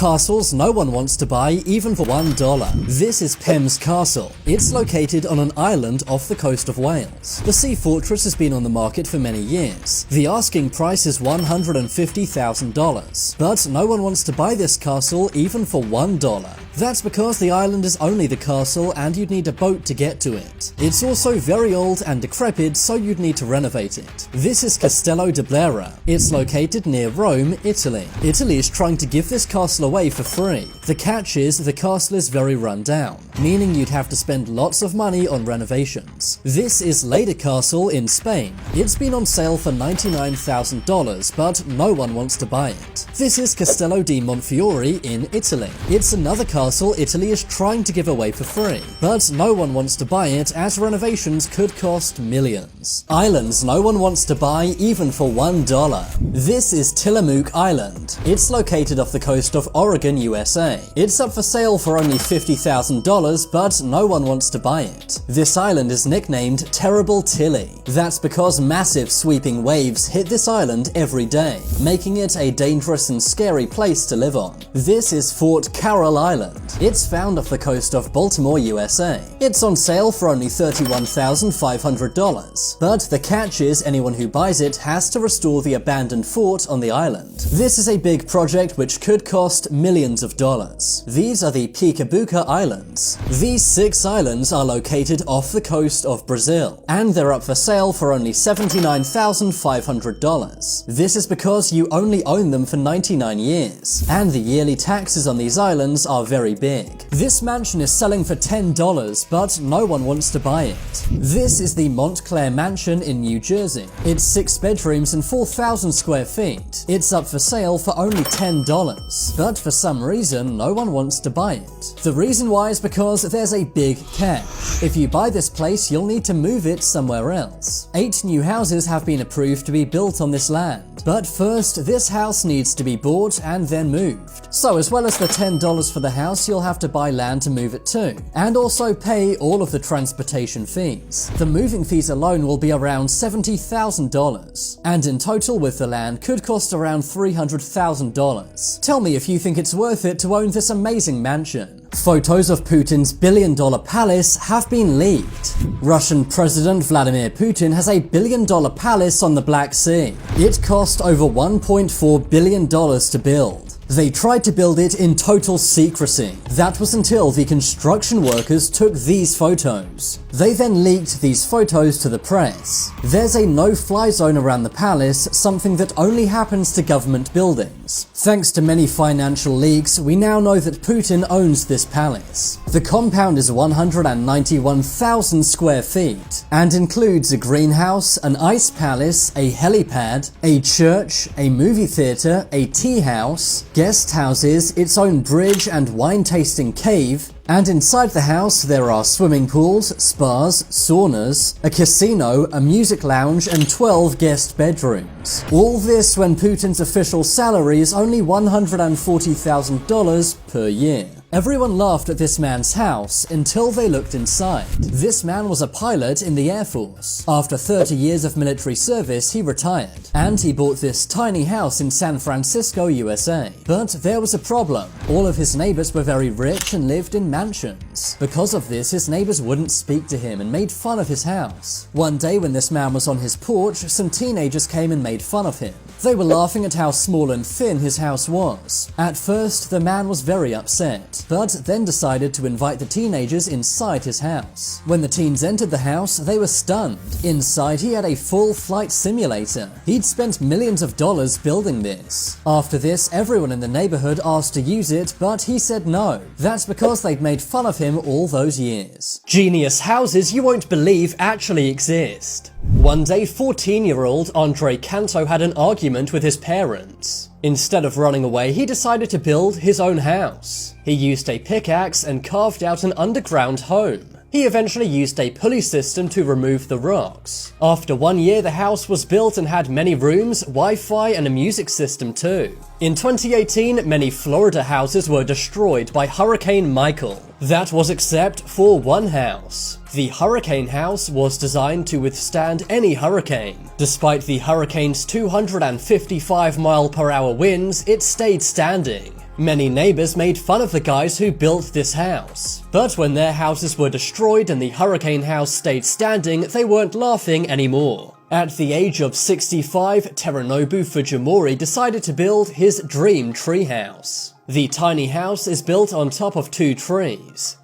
Castles no one wants to buy even for $1. This is Pembs Castle. It's located on an island off the coast of Wales. The sea fortress has been on the market for many years. The asking price is $150,000, but no one wants to buy this castle even for $1. That's because the island is only the castle and you'd need a boat to get to it. It's also very old and decrepit, so you'd need to renovate it. This is Castello di Blera. It's located near Rome, Italy. Italy is trying to give this castle away for free. The catch is the castle is very run down, meaning you'd have to spend lots of money on renovations. This is Lleida Castle in Spain. It's been on sale for $99,000, but no one wants to buy it. This is Castello di Monfiore in Italy. It's another castle Italy is trying to give away for free, but no one wants to buy it as renovations could cost millions. Islands no one wants to buy even for $1. This is Tillamook Island. It's located off the coast of Oregon, USA. It's up for sale for only $50,000, but no one wants to buy it. This island is nicknamed Terrible Tilly. That's because massive sweeping waves hit this island every day, making it a dangerous and scary place to live on. This is Fort Carroll Island. It's found off the coast of Baltimore, USA. It's on sale for only $31,500, but the catch is anyone who buys it has to restore the abandoned fort on the island. This is a big project which could cost millions of dollars. These are the Picabuca Islands. These 6 islands are located off the coast of Brazil, and they're up for sale for only $79,500. This is because you only own them for 99 years, and the yearly taxes on these islands are very big. This mansion is selling for $10, but no one wants to buy it. This is the Montclair Mansion in New Jersey. It's 6 bedrooms and 4,000 square feet. It's up for sale for only $10, but for some reason no one wants to buy it. The reason why is because there's a big catch. If you buy this place, you'll need to move it somewhere else. 8 new houses have been approved to be built on this land, but first this house needs to be bought and then moved. So as well as the $10 for the house, you'll have to buy land to move it to, and also pay all of the transportation fees. The moving fees alone will be around $70,000, and in total with the land could cost around $300,000. Tell me if you think it's worth it to own this amazing mansion. Photos of Putin's billion-dollar palace have been leaked. Russian President Vladimir Putin has a billion-dollar palace on the Black Sea. It cost over $1.4 billion to build. They tried to build it in total secrecy. That was until the construction workers took these photos. They then leaked these photos to the press. There's a no-fly zone around the palace, something that only happens to government buildings. Thanks to many financial leaks, we now know that Putin owns this palace. The compound is 191,000 square feet and includes a greenhouse, an ice palace, a helipad, a church, a movie theater, a tea house, guest houses, its own bridge and wine-tasting cave, and inside the house there are swimming pools, spas, saunas, a casino, a music lounge, and 12 guest bedrooms. All this when Putin's official salary is only $140,000 per year. Everyone laughed at this man's house until they looked inside. This man was a pilot in the Air Force. After 30 years of military service, he retired, and he bought this tiny house in San Francisco, USA. But there was a problem. All of his neighbors were very rich and lived in mansions. Because of this, his neighbors wouldn't speak to him and made fun of his house. One day when this man was on his porch, some teenagers came and made fun of him. They were laughing at how small and thin his house was. At first, the man was very upset, but then decided to invite the teenagers inside his house. When the teens entered the house, they were stunned. Inside, he had a full flight simulator. He'd spent millions of dollars building this. After this, everyone in the neighborhood asked to use it, but he said no. That's because they'd made fun of him all those years. Genius houses you won't believe actually exist. One day, 14-year-old Andre Canto had an argument with his parents. Instead of running away, he decided to build his own house. He used a pickaxe and carved out an underground home. He eventually used a pulley system to remove the rocks. After 1 year, the house was built and had many rooms, Wi-Fi, and a music system too. In 2018, many Florida houses were destroyed by Hurricane Michael. That was except for one house. The Hurricane House was designed to withstand any hurricane. Despite the hurricane's 255-mile-per-hour winds, it stayed standing. Many neighbors made fun of the guys who built this house, but when their houses were destroyed and the hurricane house stayed standing, they weren't laughing anymore. At the age of 65, Teranobu Fujimori decided to build his dream treehouse. The tiny house is built on top of 2 trees.